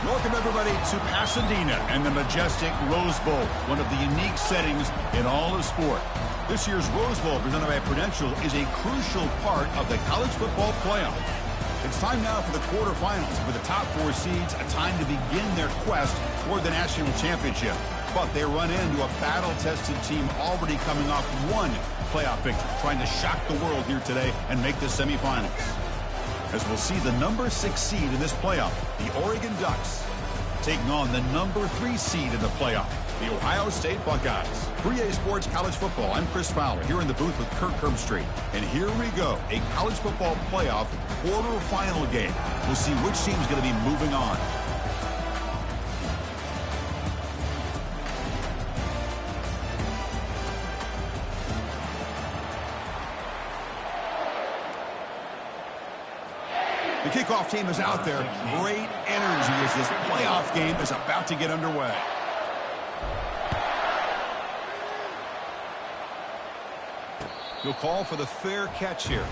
Welcome, everybody, to Pasadena and the majestic Rose Bowl, one of the unique settings in all of sport. This year's Rose Bowl, presented by Prudential, is a crucial part of the college football playoff. It's time now for the quarterfinals, for the top 4 seeds, a time to begin their quest toward the national championship. But they run into a battle-tested team already coming off one playoff victory, trying to shock the world here today and make the semifinals. As we'll see the number 6 seed in this playoff, the Oregon Ducks, taking on the number 3 seed in the playoff, the Ohio State Buckeyes. 3A Sports College Football, I'm Chris Fowler, here in the booth with Kirk Herbstreit. And here we go, a college football playoff quarterfinal game. We'll see which team's going to be moving on. The kickoff team is out there. Great energy as this playoff game is about to get underway. He'll call for the fair catch here.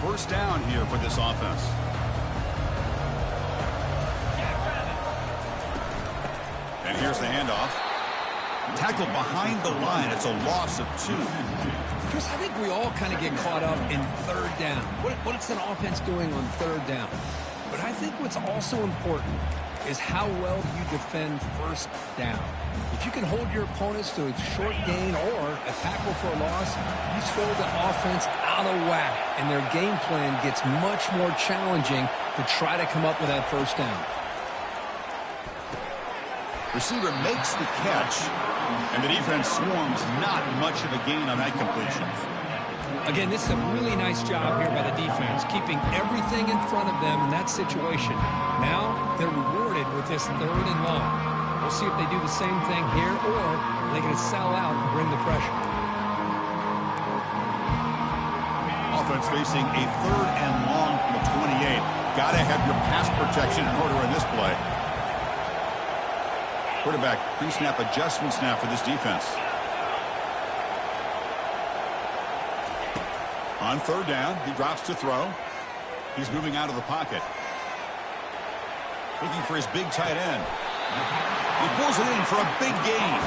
First down here for this offense. And here's the handoff. Tackled behind the line. It's a loss of 2. Chris, I think we all kind of get caught up in third down. What's an offense doing on third down? But I think what's also important is how well you defend first down. If you can hold your opponents to a short gain or a tackle for a loss, you throw the offense out of whack, and their game plan gets much more challenging to try to come up with that first down. Receiver makes the catch, and the defense swarms. Not much of a gain on that completion. Again, this is a really nice job here by the defense, keeping everything in front of them in that situation. Now they're rewarded with this 3rd and long. We'll see if they do the same thing here, or are they going to sell out and bring the pressure. Offense facing a 3rd and long from the 28. Got to have your pass protection in order in this play. Quarterback pre-snap adjustment snap for this defense. On 3rd down, he drops to throw. He's moving out of the pocket. Looking for his big tight end. He pulls it in for a big gain.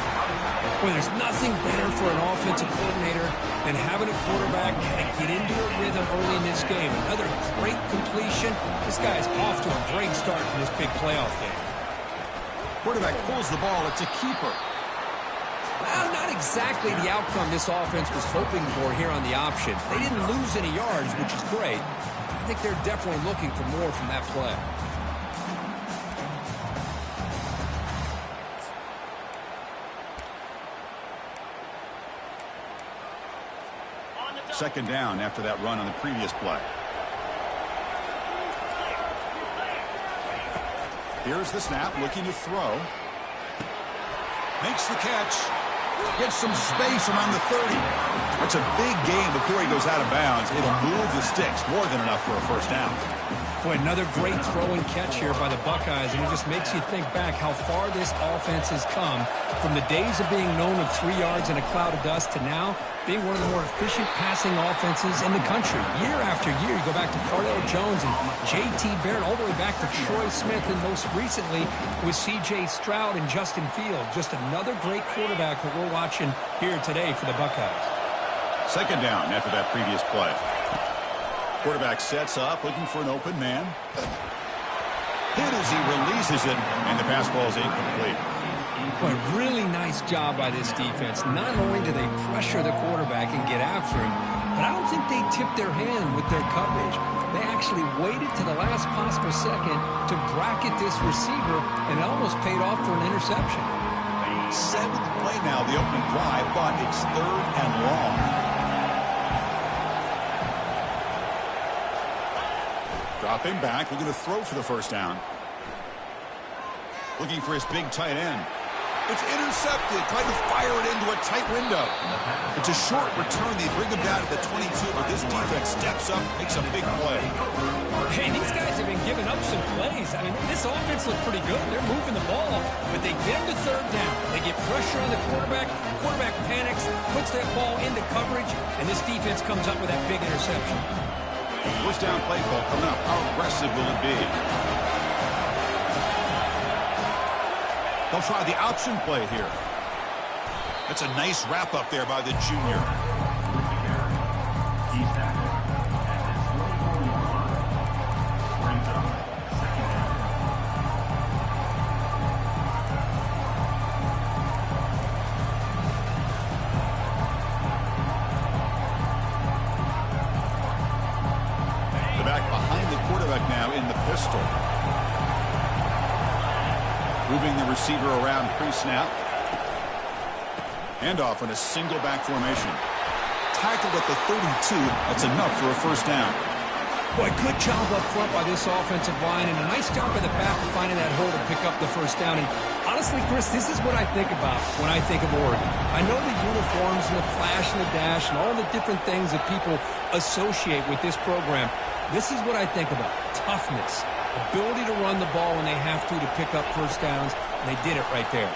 Well, there's nothing better for an offensive coordinator than having a quarterback get into a rhythm early in this game. Another great completion. This guy's off to a great start in this big playoff game. Quarterback pulls the ball. It's a keeper. Well, not exactly the outcome this offense was hoping for here on the option. They didn't lose any yards, which is great. I think they're definitely looking for more from that play. Second down after that run on the previous play. Here's the snap, looking to throw. Makes the catch. Gets some space around the 30. That's a big gain before he goes out of bounds. It'll move the sticks, more than enough for a first down. Boy, another great throw and catch here by the Buckeyes, and it just makes you think back how far this offense has come from the days of being known of 3 yards in a cloud of dust to now being one of the more efficient passing offenses in the country. Year after year, you go back to Cardell Jones and J.T. Barrett, all the way back to Troy Smith, and most recently with C.J. Stroud and Justin Fields. Just another great quarterback that we're watching here today for the Buckeyes. Second down after that previous play. Quarterback sets up, looking for an open man. Hit as he releases it, and the pass ball is incomplete. Boy, really nice job by this defense. Not only do they pressure the quarterback and get after him, but I don't think they tipped their hand with their coverage. They actually waited to the last possible second to bracket this receiver, and it almost paid off for an interception. 7th play now, the opening drive, but it's 3rd and long. Dropping back, looking to throw for the first down. Looking for his big tight end. It's intercepted, trying to fire it into a tight window. It's a short return. They bring him down to the 22, but this defense steps up, makes a big play. Hey, these guys have been giving up some plays. I mean, this offense looked pretty good. They're moving the ball, but they get him to third down. They get pressure on the quarterback. Quarterback panics, puts that ball into coverage, and this defense comes up with that big interception. First down play call coming up. How aggressive will it be? They'll try the option play here. That's a nice wrap up there by the junior. They're back behind the quarterback now in the pistol. Moving the receiver around pre-snap. Handoff in a single back formation. Tackled at the 32. That's enough for a first down. Boy, good job up front by this offensive line, and a nice job by the back of finding that hole to pick up the first down. And honestly, Chris, this is what I think about when I think of Oregon. I know the uniforms and the flash and the dash and all the different things that people associate with this program. This is what I think about. Toughness. Ability to run the ball when they have to pick up first downs, and they did it right there.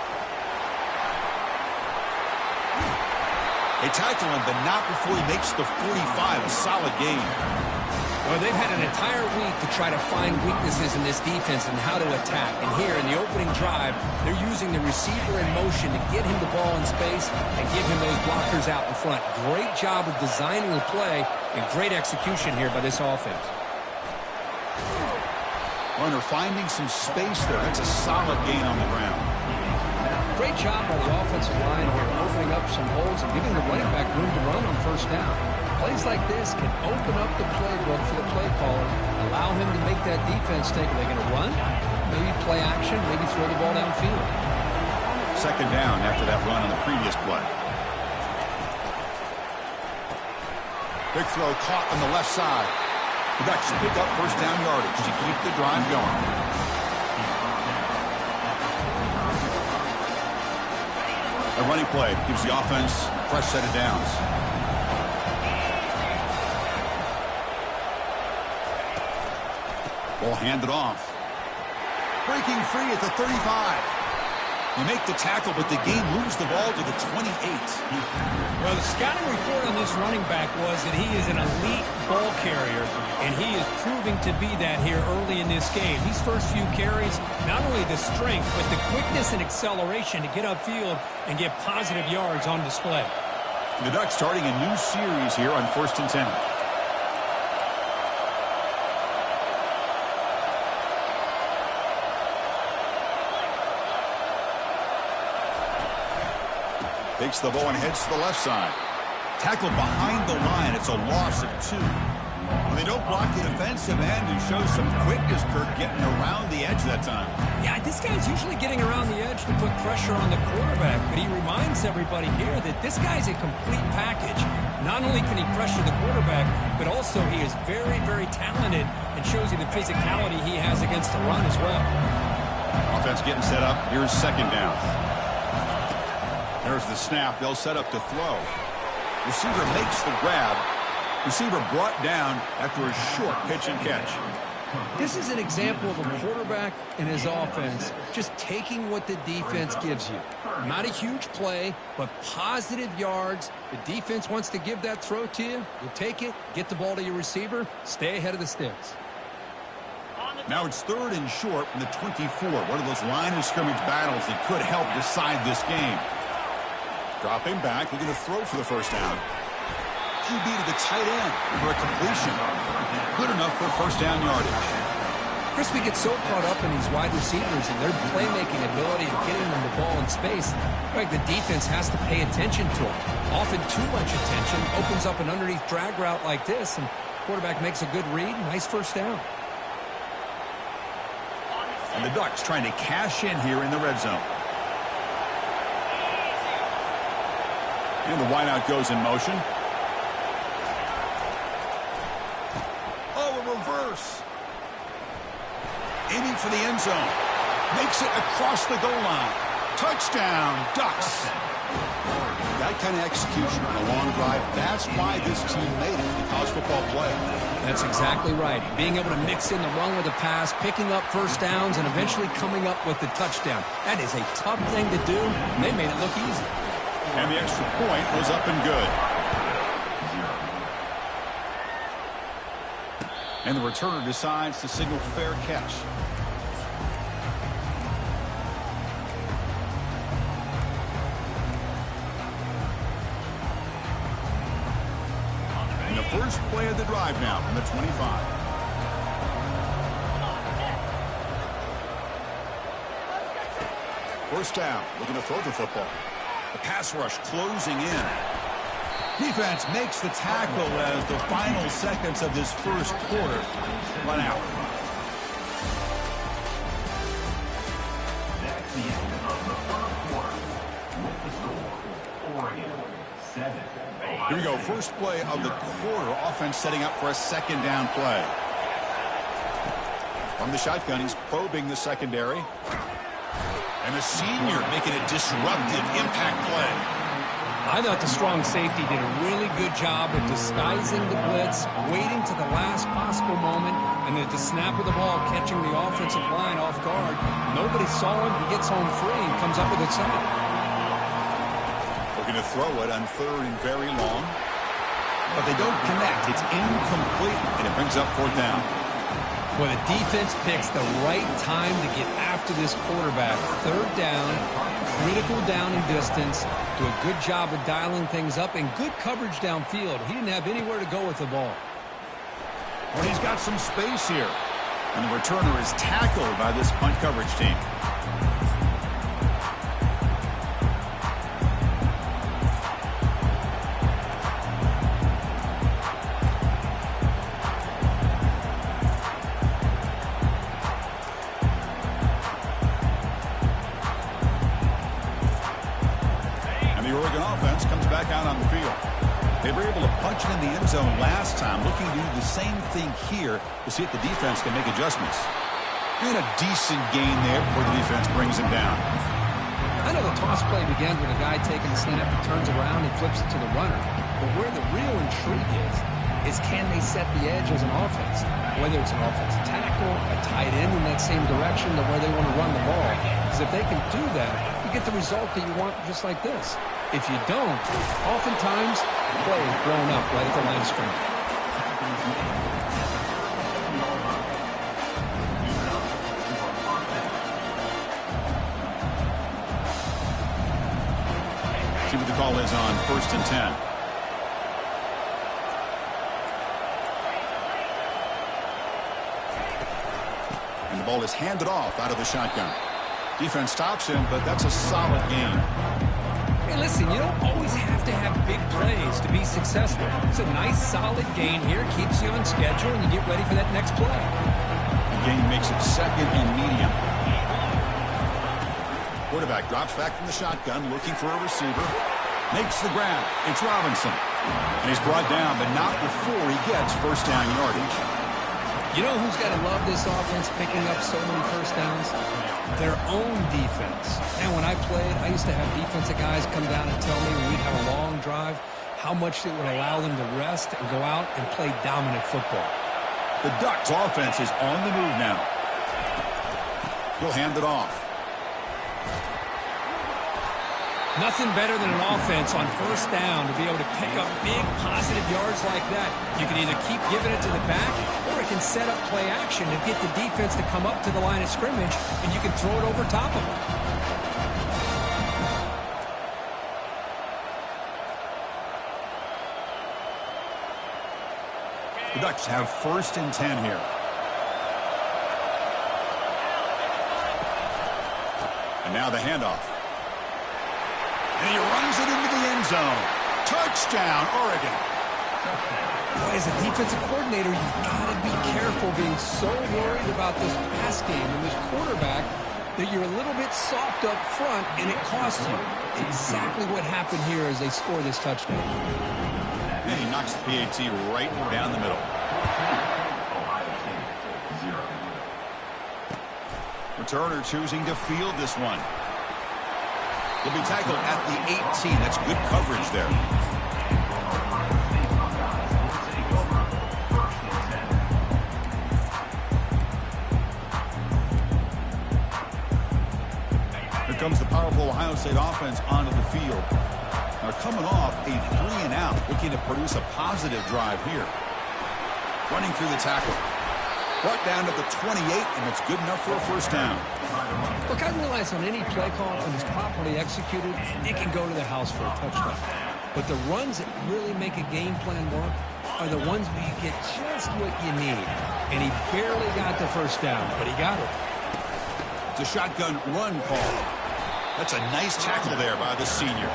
They tackle him, but not before he makes the 45. A solid game. Well, they've had an entire week to try to find weaknesses in this defense and how to attack. And here in the opening drive, they're using the receiver in motion to get him the ball in space and give him those blockers out in front. Great job of designing the play and great execution here by this offense. Runner finding some space there. That's a solid gain on the ground. Great job by the offensive line here, opening up some holes and giving the running back room to run on first down. Plays like this can open up the playbook for the play caller, allow him to make that defense think, are they going to run? Maybe play action, maybe throw the ball downfield. Second down after that run on the previous play. Big throw caught on the left side. The Ducks pick up first down yardage to keep the drive going. A running play gives the offense a fresh set of downs. Ball handed off. Breaking free at the 35. They make the tackle, but the game moves the ball to the 28. Well, the scouting report on this running back was that he is an elite ball carrier, and he is proving to be that here early in this game. These first few carries, not only the strength, but the quickness and acceleration to get upfield and get positive yards on display. The Ducks starting a new series here on 1st and 10. Takes the ball and heads to the left side. Tackled behind the line. It's a loss of 2. When they don't block the defensive end and show some quickness, Kirk, getting around the edge that time. Yeah, this guy's usually getting around the edge to put pressure on the quarterback, but he reminds everybody here that this guy's a complete package. Not only can he pressure the quarterback, but also he is very, very talented and shows you the physicality he has against the run as well. Offense getting set up. Here's second down. There's the snap. They'll set up to throw. Receiver makes the grab. Receiver brought down after a short pitch and catch. This is an example of a quarterback and his offense just taking what the defense gives you. Not a huge play, but positive yards. The defense wants to give that throw to you. You take it, get the ball to your receiver, stay ahead of the sticks. Now it's 3rd and short from the 24. One of those line of scrimmage battles that could help decide this game. Dropping back, looking to throw for the first down. QB to the tight end for a completion. Good enough for first down yardage. Chris, we get so caught up in these wide receivers and their playmaking ability and getting them the ball in space. Like the defense has to pay attention to them. Often too much attention opens up an underneath drag route like this, and quarterback makes a good read. Nice first down. And the Ducks trying to cash in here in the red zone. And the wideout goes in motion. Oh, a reverse. Aiming for the end zone. Makes it across the goal line. Touchdown, Ducks. That kind of execution on a long drive, that's why this team made it in the college football playoff. That's exactly right. Being able to mix in the run with the pass, picking up first downs, and eventually coming up with the touchdown. That is a tough thing to do, and they made it look easy. And the extra point was up and good. And the returner decides to signal fair catch. And the first play of the drive now from the 25. First down, looking to throw the football. The pass rush closing in. Defense makes the tackle as the final seconds of this first quarter run out. That's the end of the first quarter. With the score, Oregon 7. Here we go, first play of the quarter. Offense setting up for a second down play. From the shotgun, he's probing the secondary. And the senior making a disruptive impact play. I thought the strong safety did a really good job of disguising the blitz, waiting to the last possible moment, and then at the snap of the ball, catching the offensive line off guard. Nobody saw him. He gets home free and comes up with a sack. Looking to throw it on third and very long. But they don't connect. It's incomplete, and it brings up fourth down. Well, the defense picks the right time to get after this quarterback. Third down, critical down and distance. Do a good job of dialing things up and good coverage downfield. He didn't have anywhere to go with the ball. Well, he's got some space here. And the returner is tackled by this punt coverage team. They were able to punch it in the end zone last time, looking to do the same thing here to see if the defense can make adjustments. And a decent gain there before the defense brings him down. I know the toss play begins with a guy taking the snap, he turns around, and flips it to the runner. But where the real intrigue is can they set the edge as an offense? Whether it's an offensive tackle, a tight end in that same direction to where they want to run the ball. Because if they can do that, you get the result that you want just like this. If you don't, oftentimes, play is blown up right at the line of scrimmage. See what the call is on 1st and 10. And the ball is handed off out of the shotgun. Defense stops him, but that's a solid gain. Hey, listen, you don't always have to have big plays to be successful. It's a nice, solid gain here. Keeps you on schedule, and you get ready for that next play. The gain makes it second and medium. Quarterback drops back from the shotgun, looking for a receiver. Makes the grab. It's Robinson. And he's brought down, but not before he gets first down yardage. You know who's got to love this offense picking up so many first downs? Their own defense. And when I played, I used to have defensive guys come down and tell me when we'd have a long drive how much it would allow them to rest and go out and play dominant football. The Ducks offense is on the move now. He'll hand it off. Nothing better than an offense on first down to be able to pick up big positive yards like that. You can either keep giving it to the back, or it can set up play action to get the defense to come up to the line of scrimmage, and you can throw it over top of them. The Ducks have 1st and 10 here. And now the handoff. And he runs it into the end zone. Touchdown, Oregon. Boy, as a defensive coordinator, you've got to be careful being so worried about this pass game and this quarterback that you're a little bit soft up front, and it costs you. Exactly what happened here as they score this touchdown. And he knocks the PAT right down the middle. Returner choosing to field this one. He'll be tackled at the 18. That's good coverage there. Here comes the powerful Ohio State offense onto the field. Now coming off a 3-and-out, looking to produce a positive drive here. Running through the tackle. Brought down to the 28, and it's good enough for a first down. Look, I realize on any play call, when it's properly executed, it can go to the house for a touchdown. But the runs that really make a game plan work are the ones where you get just what you need. And he barely got the first down, but he got it. It's a shotgun run call. That's a nice tackle there by the senior.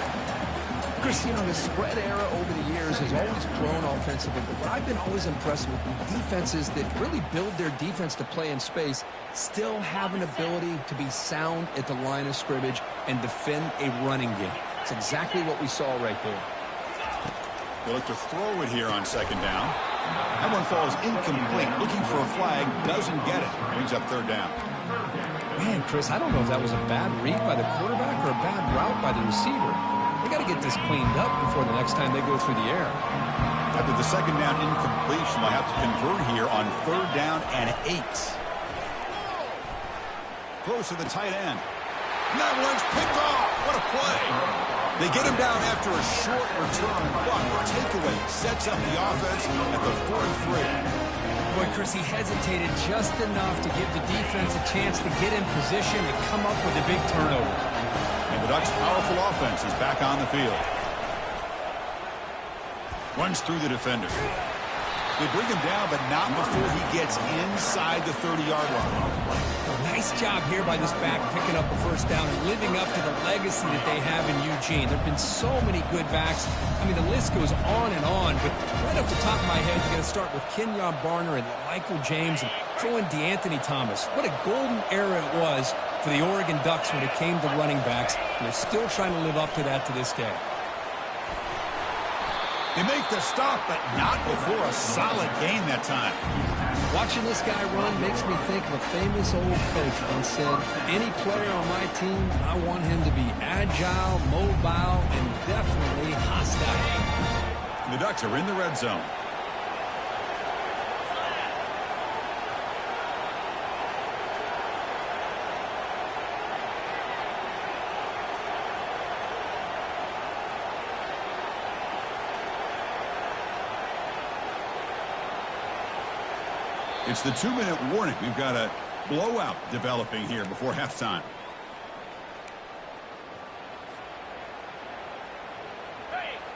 Chris, you know, the spread era over the years has always grown offensively, but what I've been always impressed with defenses that really build their defense to play in space still have an ability to be sound at the line of scrimmage and defend a running game. It's exactly what we saw right there. They look to throw it here on second down. That one falls incomplete. Looking for a flag, doesn't get it. Brings up third down. Man, Chris, I don't know if that was a bad read by the quarterback or a bad route by the receiver. They got to get this cleaned up before the next time they go through the air. After the second down incompletion, they'll have to convert here on third down and 8. Close to the tight end. That one's picked off. What a play. They get him down after a short return, but the takeaway sets up the offense at the 43. Boy, Chris, he hesitated just enough to give the defense a chance to get in position to come up with a big turnover. And the Ducks' powerful offense is back on the field. Runs through the defender. They bring him down, but not before he gets inside the 30-yard line. Nice job here by this back, picking up a first down and living up to the legacy that they have in Eugene. There have been so many good backs. I mean, the list goes on and on, but right off the top of my head, you're going to start with Kenyon Barner and Michael James and throw in DeAnthony Thomas. What a golden era it was for the Oregon Ducks when it came to running backs, and they're still trying to live up to that to this day. They make the stop, but not before a solid gain that time. Watching this guy run makes me think of a famous old coach once said, any player on my team, I want him to be agile, mobile, and definitely hostile. The Ducks are in the red zone. It's the 2-minute warning. We've got a blowout developing here before halftime.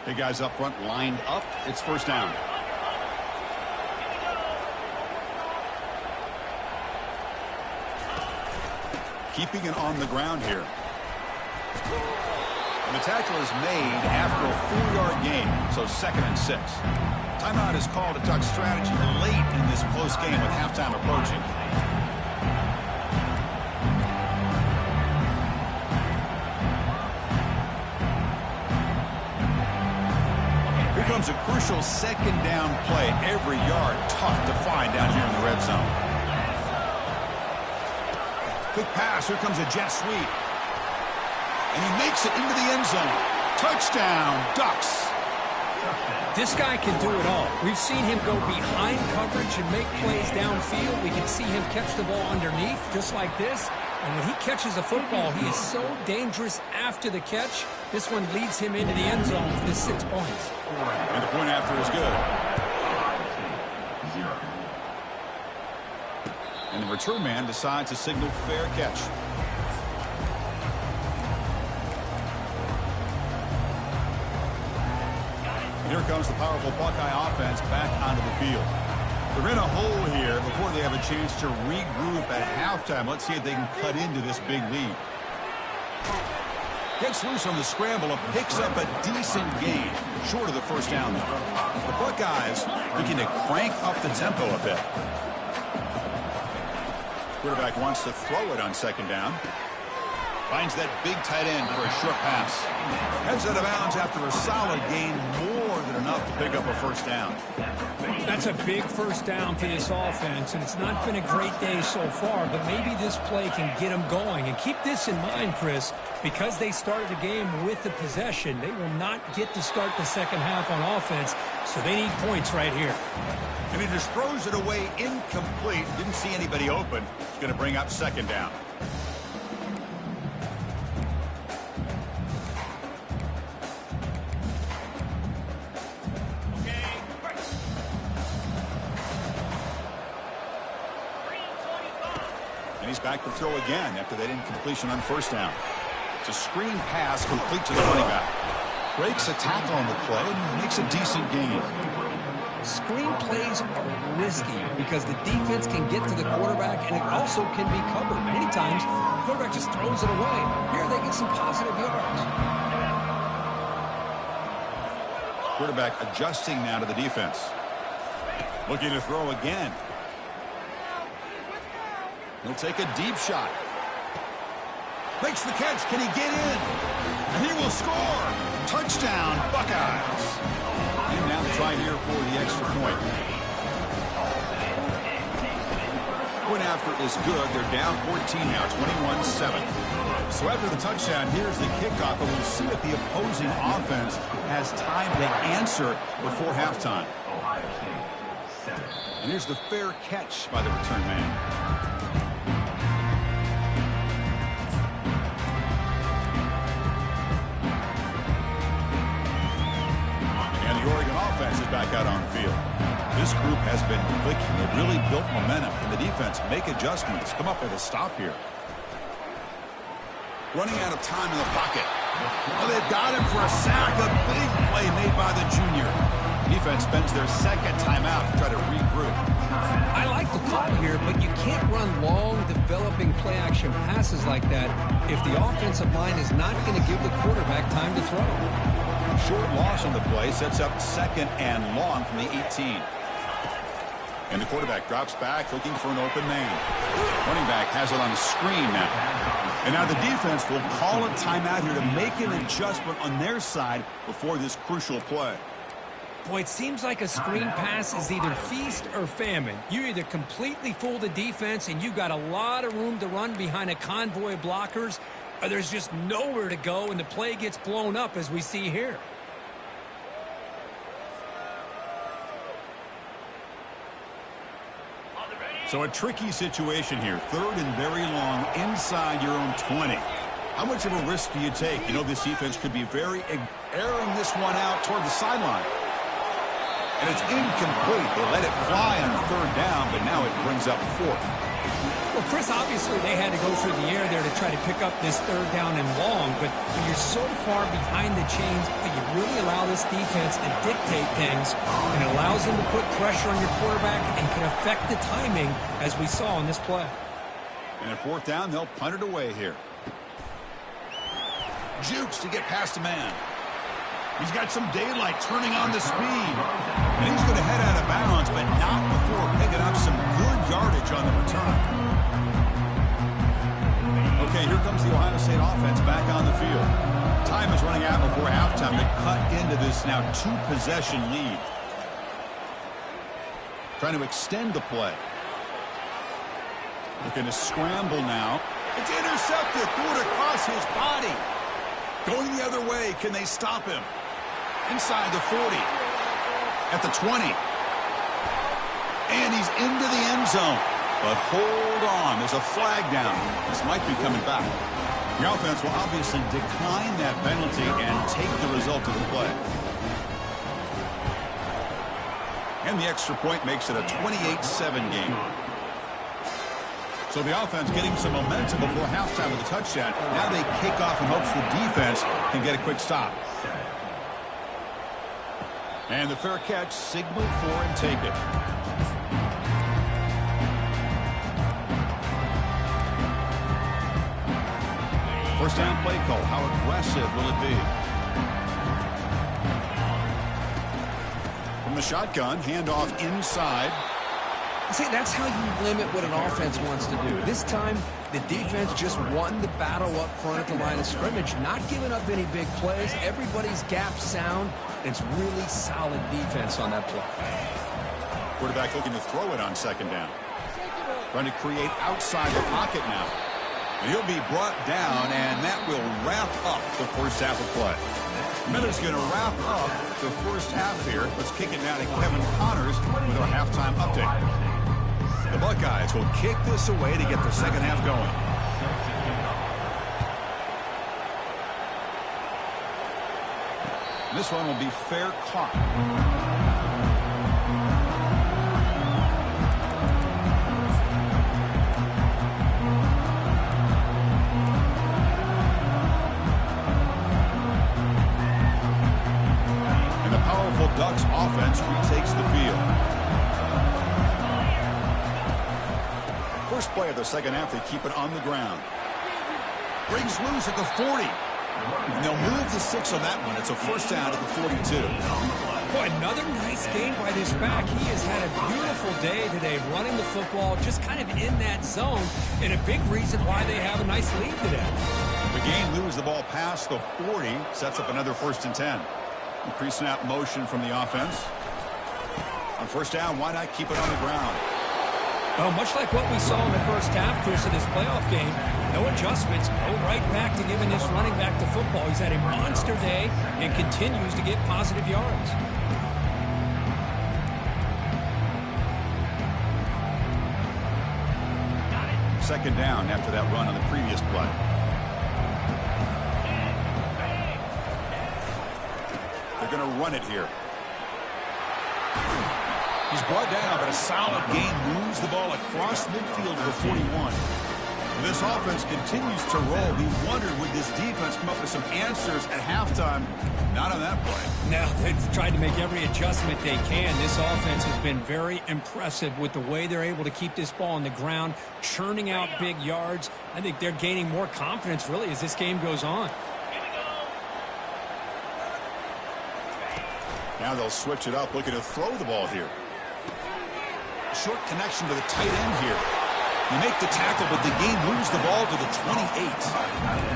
Big guys up front lined up. It's first down. Keeping it on the ground here. And the tackle is made after a 4-yard gain, so 2nd and 6. Timeout is called a Duck strategy late in this close game with halftime approaching. Here comes a crucial second down play. Every yard tough to find down here in the red zone. Quick pass. Here comes a jet sweep. And he makes it into the end zone. Touchdown, Ducks. This guy can do it all. We've seen him go behind coverage and make plays downfield. We can see him catch the ball underneath, just like this. And when he catches a football, he is so dangerous after the catch. This one leads him into the end zone for the 6 points. And the point after is good. And the return man decides to signal fair catch. Here comes the powerful Buckeye offense back onto the field. They're in a hole here before they have a chance to regroup at halftime. Let's see if they can cut into this big lead. Gets loose on the scramble and picks up a decent gain. Short of the first down, though. The Buckeyes looking to crank up the tempo a bit. Quarterback wants to throw it on second down. Finds that big tight end for a short pass. Heads out of bounds after a solid gain, more than enough to pick up a first down. That's a big first down for this offense, and it's not been a great day so far, but maybe this play can get them going. And keep this in mind, Chris, because they started the game with the possession, they will not get to start the second half on offense, so they need points right here. And he just throws it away incomplete. Didn't see anybody open. It's going to bring up second down. And he's back to throw again after that incompletion on first down. It's a screen pass complete to the running back. Breaks a tackle on the play and makes a decent gain. Screen plays are risky because the defense can get to the quarterback, and it also can be covered. Many times, the quarterback just throws it away. Here they get some positive yards. Quarterback adjusting now to the defense. Looking to throw again. He'll take a deep shot. Makes the catch. Can he get in? And he will score. Touchdown, Buckeyes. And now the try here for the extra point. Point after is good. They're down 14 now, 21-7. So after the touchdown, here's the kickoff, and we'll see if the opposing offense has time to answer before halftime. And here's the fair catch by the return man. Offense is back out on the field. This group has been clicking. They've really built momentum, and the defense make adjustments. Come up with a stop here. Running out of time in the pocket. Oh, they've got him for a sack. A big play made by the junior. Defense spends their second timeout to try to regroup. I like the call here, but you can't run long, developing play-action passes like that if the offensive line is not going to give the quarterback time to throw. Short loss on the play sets up second and long from the 18. And the quarterback drops back looking for an open man. Running back has it on the screen now. And now the defense will call a timeout here to make an adjustment on their side before this crucial play. Boy, it seems like a screen pass is either feast or famine. You either completely fool the defense and you got a lot of room to run behind a convoy of blockers, or there's just nowhere to go and the play gets blown up as we see here. So a tricky situation here. Third and very long inside your own 20. How much of a risk do you take? You know, this defense could be very airing this one out toward the sideline. And it's incomplete. They let it fly on third down, but now it brings up fourth. Well, Chris, obviously they had to go through the air there to try to pick up this third down and long, but when you're so far behind the chains, you really allow this defense to dictate things, and it allows them to put pressure on your quarterback and can affect the timing, as we saw in this play. And at fourth down, they'll punt it away here. Jukes to get past a man. He's got some daylight turning on the speed. And he's going to head out of bounds, but not before picking up some good yardage on the return. Okay, here comes the Ohio State offense back on the field. Time is running out before halftime to cut into this now two-possession lead. Trying to extend the play. Looking to scramble now. It's intercepted. Threw it across his body. Going the other way. Can they stop him? Inside the 40. At the 20. And he's into the end zone. But hold on. There's a flag down. This might be coming back. The offense will obviously decline that penalty and take the result of the play. And the extra point makes it a 28-7 game. So the offense getting some momentum before halftime with a touchdown. Now they kick off in hopes the defense can get a quick stop. And the fair catch, signal for and take it. First down play call. How aggressive will it be? From the shotgun, handoff inside. See, that's how you limit what an offense wants to do. This time, The defense just won the battle up front at the line of scrimmage, not giving up any big plays. Everybody's gap sound. It's really solid defense on that play. Quarterback looking to throw it on second down. Trying to create outside the pocket now. And he'll be brought down, and that will wrap up the first half of play. Miller's going to wrap up the first half here. Let's kick it now to Kevin Connors with our halftime update. The Buckeyes will kick this away to get the second half going. This one will be fair caught. And the powerful Ducks offense retakes the field. First play of the second half, they keep it on the ground. Breaks loose at the 40. And they'll move the 6 on that one. It's a first down at the 42. Boy, another nice game by this back. He has had a beautiful day today running the football, just kind of in that zone, and a big reason why they have a nice lead today. The game moves the ball past the 40, sets up another 1st and 10. Pre-snap motion from the offense. On first down, why not keep it on the ground? Well, much like what we saw in the first half, Chris, of this playoff game, no adjustments, go right back to giving this running back the football. He's had a monster day and continues to get positive yards. Second down after that run on the previous play. They're going to run it here. He's brought down, but a solid gain moves the ball across midfield to the 41. This offense continues to roll. We wondered, would this defense come up with some answers at halftime? Not on that play. Now, they've tried to make every adjustment they can. This offense has been very impressive with the way they're able to keep this ball on the ground, churning out big yards. I think they're gaining more confidence, really, as this game goes on. Now they'll switch it up, looking to throw the ball here. Short connection to the tight end here. You make the tackle, but the game moves the ball to the 28.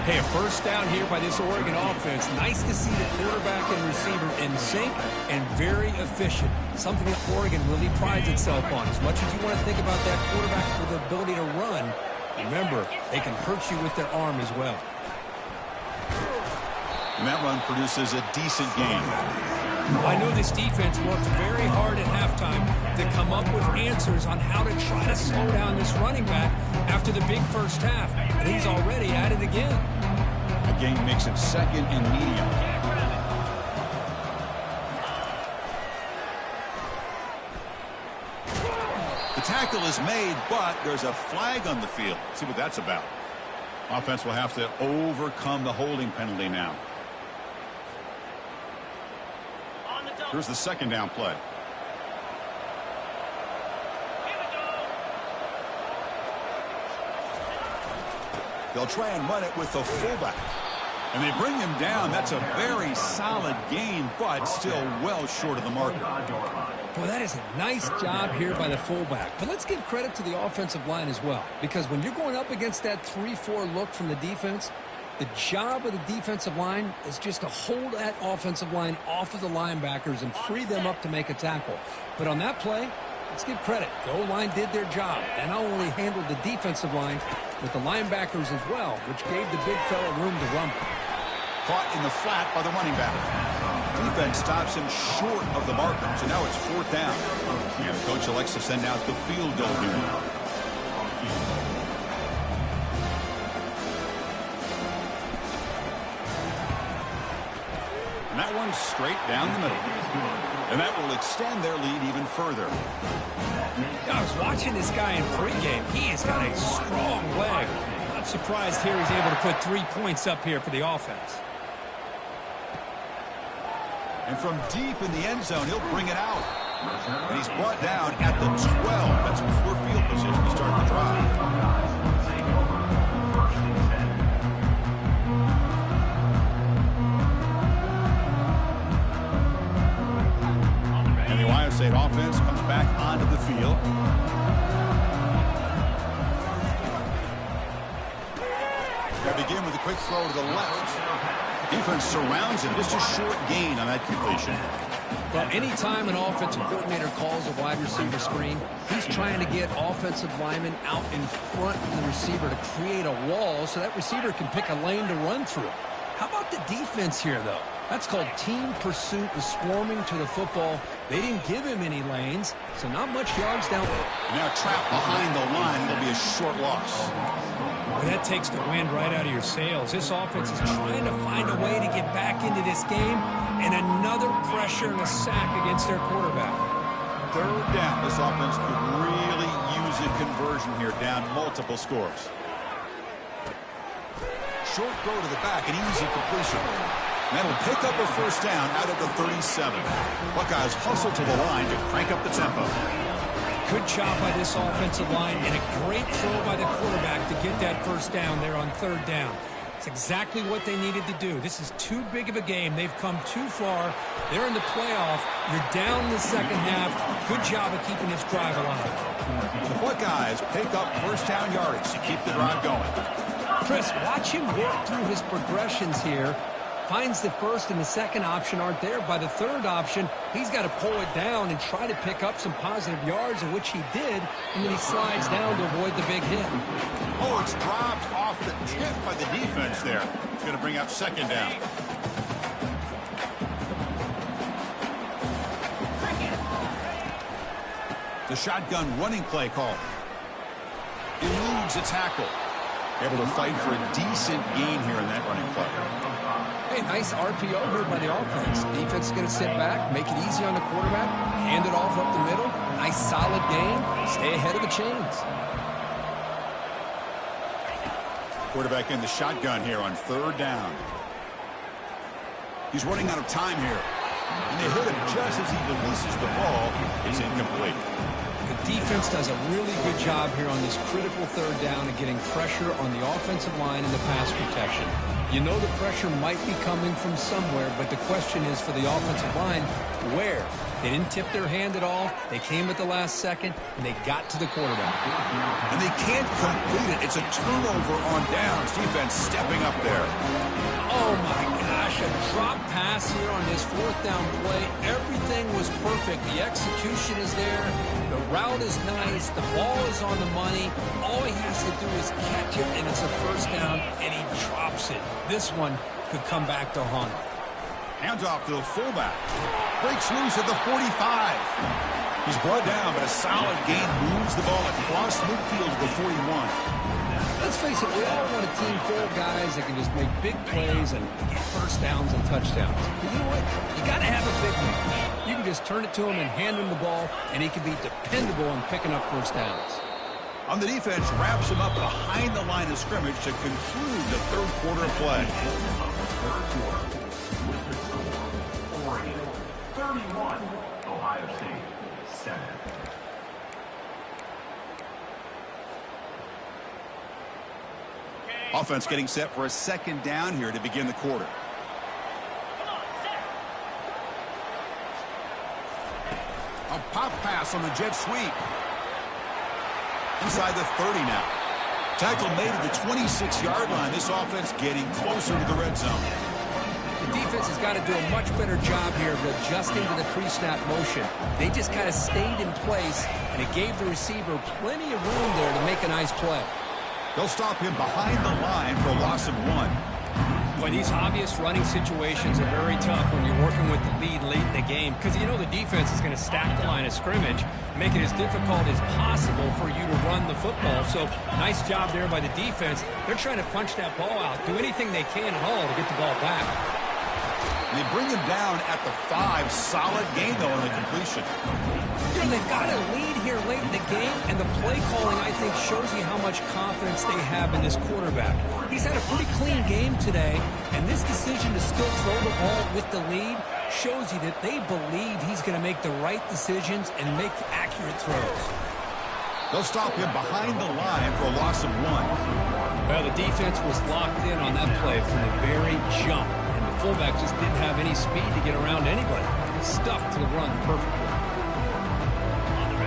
Hey, a first down here by this Oregon offense. Nice to see the quarterback and receiver in sync and very efficient. Something that Oregon really prides itself on. As much as you want to think about that quarterback with the ability to run, remember, they can hurt you with their arm as well. And that run produces a decent gain. I know this defense worked very hard at halftime to come up with answers on how to try to slow down this running back after the big first half. And he's already at it again. The gain makes it second and medium. The tackle is made, but there's a flag on the field. Let's see what that's about. Offense will have to overcome the holding penalty now. Here's the second down play. They'll try and run it with the fullback. And they bring him down. That's a very solid gain, but still well short of the marker. Boy, that is a nice job here by the fullback. But let's give credit to the offensive line as well. Because when you're going up against that 3-4 look from the defense, the job of the defensive line is just to hold that offensive line off of the linebackers and free them up to make a tackle. But on that play, let's give credit. The O-line did their job. And not only handled the defensive line, but the linebackers as well, which gave the big fella room to rumble. Caught in the flat by the running back. Defense stops him short of the marker. So now it's fourth down. And the coach elects to send out the field goal unit. And that one's straight down the middle. And that will extend their lead even further. I was watching this guy in pregame. He has got a strong leg. Not surprised here he's able to put 3 points up here for the offense. And from deep in the end zone, he'll bring it out. And he's brought down at the 12. That's poor field position to start the drive. And the Ohio State offense comes back onto the field. quick throw to the left. Defense surrounds him. Just a short gain on that completion. Well, anytime an offensive coordinator calls a wide receiver screen, he's trying to get offensive linemen out in front of the receiver to create a wall so that receiver can pick a lane to run through. How about the defense here, though? That's called team pursuit and swarming to the football. They didn't give him any lanes, so not much yards down. Now trapped behind the line. It'll be a short loss. Well, that takes the wind right out of your sails. This offense is trying to find a way to get back into this game, and another pressure and a sack against their quarterback. Third down. This offense could really use a conversion here, down multiple scores. Short throw to the back, an easy completion. That'll pick up a first down out of the 37. Buckeyes hustle to the line to crank up the tempo. Good job by this offensive line and a great throw by the quarterback to get that first down there on third down. It's exactly what they needed to do. This is too big of a game. They've come too far. They're in the playoff. You're down in the second half. Good job of keeping this drive alive. The Buckeyes pick up first down yardage to keep the drive going. Chris, watch him work through his progressions here. Finds the first and the second option aren't there. By the third option, he's got to pull it down and try to pick up some positive yards, in which he did, and then he slides down to avoid the big hit. Oh, it's dropped off the tip by the defense there. It's going to bring up second down. The shotgun running play call. Eludes a tackle. Able to fight for a decent gain here in that running play. Hey, nice RPO here by the offense. Defense is going to sit back, make it easy on the quarterback, hand it off up the middle. Nice solid gain. Stay ahead of the chains. Quarterback in the shotgun here on third down. He's running out of time here. And they hit him just as he releases the ball. It's incomplete. The defense does a really good job here on this critical third down and getting pressure on the offensive line and the pass protection. You know the pressure might be coming from somewhere, but the question is for the offensive line, where? They didn't tip their hand at all. They came at the last second, and they got to the quarterback. And they can't complete it. It's a turnover on downs. Defense stepping up there. Oh, my gosh, a drop pass here on this fourth down play. Everything was perfect. The execution is there. The route is nice. The ball is on the money. All he has to do is catch it, and it's a first down, and he drops it. This one could come back to haunt him. Hands off to the fullback. Breaks loose at the 45. He's brought down, but a solid gain moves the ball across midfield to the 41. Let's face it, we all want a team full of guys that can just make big plays and get first downs and touchdowns. But you know what? You got to have a big man. You can just turn it to him and hand him the ball, and he can be dependable in picking up first downs. On the defense, wraps him up behind the line of scrimmage to conclude the third quarter of play. Third quarter. With the score, Oregon 31, Ohio State 7. Offense getting set for a second down here to begin the quarter. A pop pass on the jet sweep. Inside the 30 now. Tackle made at the 26-yard line. This offense getting closer to the red zone. The defense has got to do a much better job here of adjusting to the pre-snap motion. They just kind of stayed in place, and it gave the receiver plenty of room there to make a nice play. They'll stop him behind the line for a loss of 1. Boy, these obvious running situations are very tough when you're working with the lead late in the game, because you know the defense is going to stack the line of scrimmage, make it as difficult as possible for you to run the football. So nice job there by the defense. They're trying to punch that ball out, do anything they can at all to get the ball back. And they bring him down at the 5. Solid gain, though, on the completion. You know, they've got a lead here late in the game, and the play calling, I think, shows you how much confidence they have in this quarterback. He's had a pretty clean game today, and this decision to still throw the ball with the lead shows you that they believe he's going to make the right decisions and make accurate throws. They'll stop him behind the line for a loss of 1. Well, the defense was locked in on that play from the very jump, and the fullback just didn't have any speed to get around anybody. Stuffed to the run perfectly.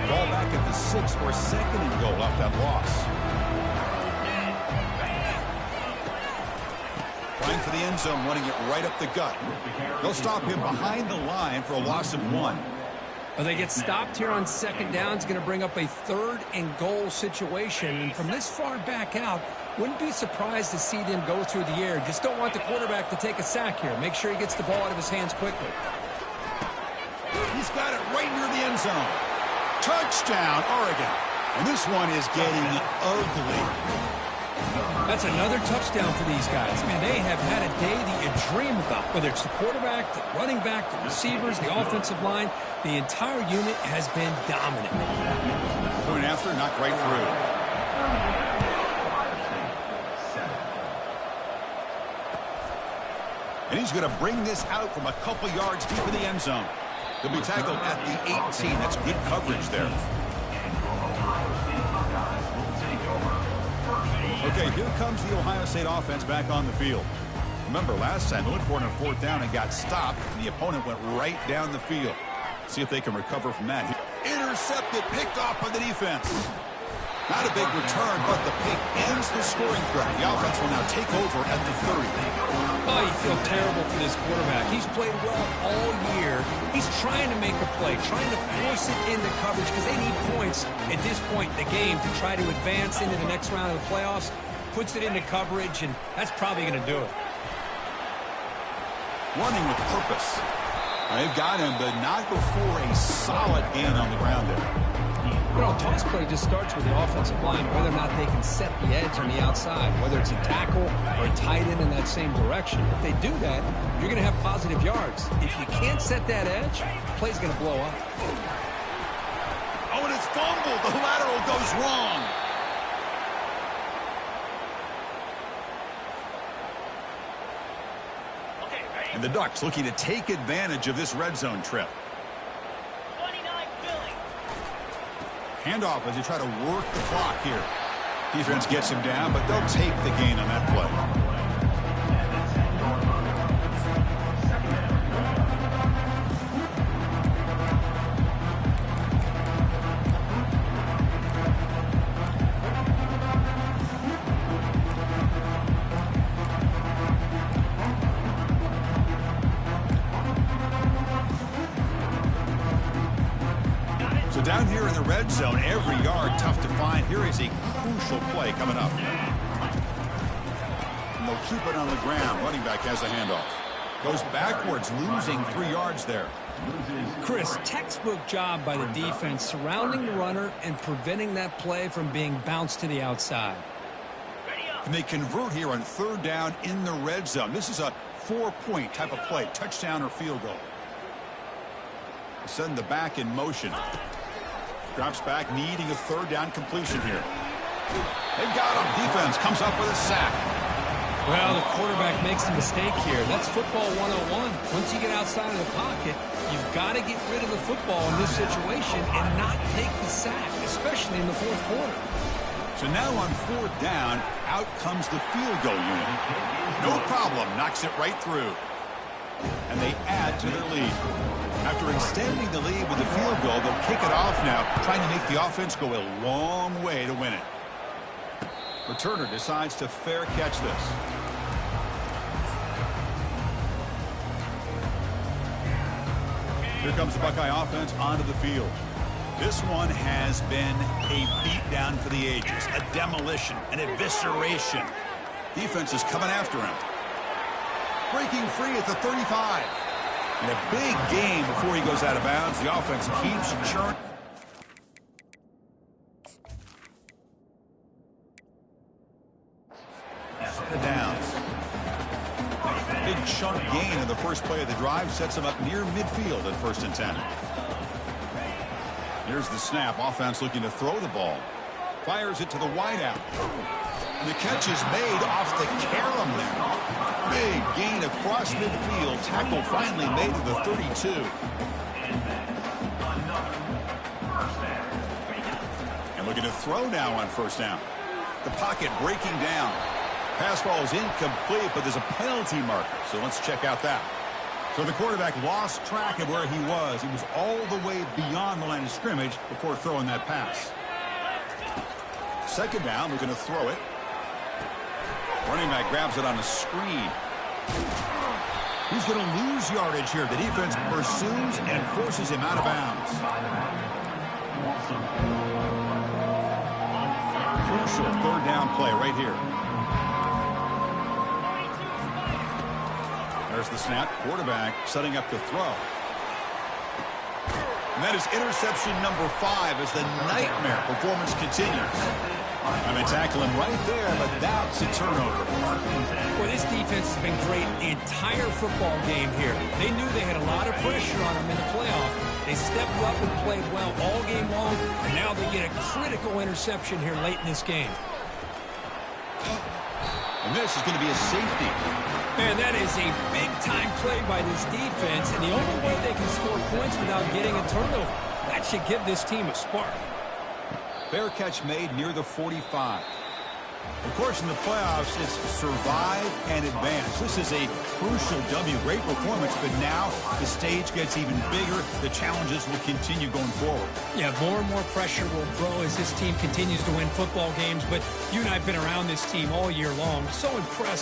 Ball back at the 6 for a second and goal off that loss. the end zone, running it right up the gut. They'll stop him behind the line for a loss of 1. Well, they get stopped here on second down. It's going to bring up a 3rd and goal situation. And from this far back out, wouldn't be surprised to see them go through the air. Just don't want the quarterback to take a sack here. Make sure he gets the ball out of his hands quickly. He's got it right near the end zone. Touchdown, Oregon. And this one is getting ugly. That's another touchdown for these guys. Man, they have had a day that you dream about. Whether it's the quarterback, the running back, the receivers, the offensive line, the entire unit has been dominant. Point after, knocked right through. And he's going to bring this out from a couple yards deep in the end zone. He'll be tackled at the 18. That's good coverage there. Okay, here comes the Ohio State offense back on the field. Remember, last time they went for it on 4th down and got stopped, and the opponent went right down the field. See if they can recover from that. Intercepted, picked off by the defense. Not a big return, but the pick ends the scoring threat. The offense will now take over at the 30. Oh, you feel terrible for this quarterback. He's played well all year. He's trying to make a play, trying to force it into coverage because they need points at this point in the game to try to advance into the next round of the playoffs. Puts it into coverage, and that's probably going to do it. Running with purpose. They've got him, but not before a solid gain on the ground there. You know, toss play just starts with the offensive line, whether or not they can set the edge on the outside, whether it's a tackle or a tight end in that same direction. If they do that, you're going to have positive yards. If you can't set that edge, the play's going to blow up. Oh, and it's fumbled. The lateral goes wrong. And the Ducks looking to take advantage of this red zone trip. Handoff as they try to work the clock here. Defense gets him down, but they'll take the gain on that play. Down here in the red zone, every yard tough to find. Here is a crucial play coming up. And they'll keep it on the ground. Running back has a handoff. Goes backwards, losing 3 yards there. Chris, textbook job by the defense surrounding the runner and preventing that play from being bounced to the outside. And they convert here on 3rd down in the red zone. This is a 4-point type of play, touchdown or field goal. Send the back in motion. Drops back, needing a 3rd down completion here. They've got him. Defense comes up with a sack. Well, the quarterback makes the mistake here. That's football 101. Once you get outside of the pocket, you've got to get rid of the football in this situation and not take the sack, especially in the 4th quarter. So now on 4th down, out comes the field goal unit. No problem. Knocks it right through. And they add to their lead. After extending the lead with the field goal, they'll kick it off now, trying to make the offense go a long way to win it. Returner decides to fair catch this. Here comes the Buckeye offense onto the field. This one has been a beatdown for the ages, a demolition, an evisceration. Defense is coming after him. Breaking free at the 35. And a big game before he goes out of bounds. The offense keeps churning. The downs. Big chunk gain in the first play of the drive sets him up near midfield at 1st and 10. Here's the snap. Offense looking to throw the ball. Fires it to the wideout. And the catch is made off the carom there. Big gain across midfield. Tackle finally made to the 32. And looking to throw now on 1st down. The pocket breaking down. Pass ball is incomplete, but there's a penalty marker. So let's check out that. So the quarterback lost track of where he was. He was all the way beyond the line of scrimmage before throwing that pass. 2nd down, looking to throw it. Running back grabs it on a screen. He's going to lose yardage here. The defense pursues and forces him out of bounds. Crucial third down play right here. There's the snap. Quarterback setting up the throw. And that is interception number 5 as the nightmare performance continues. I'm going to tackle him right there, but that's a turnover. Well, this defense has been great the entire football game here. They knew they had a lot of pressure on them in the playoff. They stepped up and played well all game long, and now they get a critical interception here late in this game. And this is going to be a safety. Man, that is a big-time play by this defense, and the only way they can score points without getting a turnover. That should give this team a spark. Fair catch made near the 45. Of course, in the playoffs, it's survive and advance. This is a crucial W. Great performance, but now the stage gets even bigger. The challenges will continue going forward. Yeah, more and more pressure will grow as this team continues to win football games, but you and I have been around this team all year long. So impressed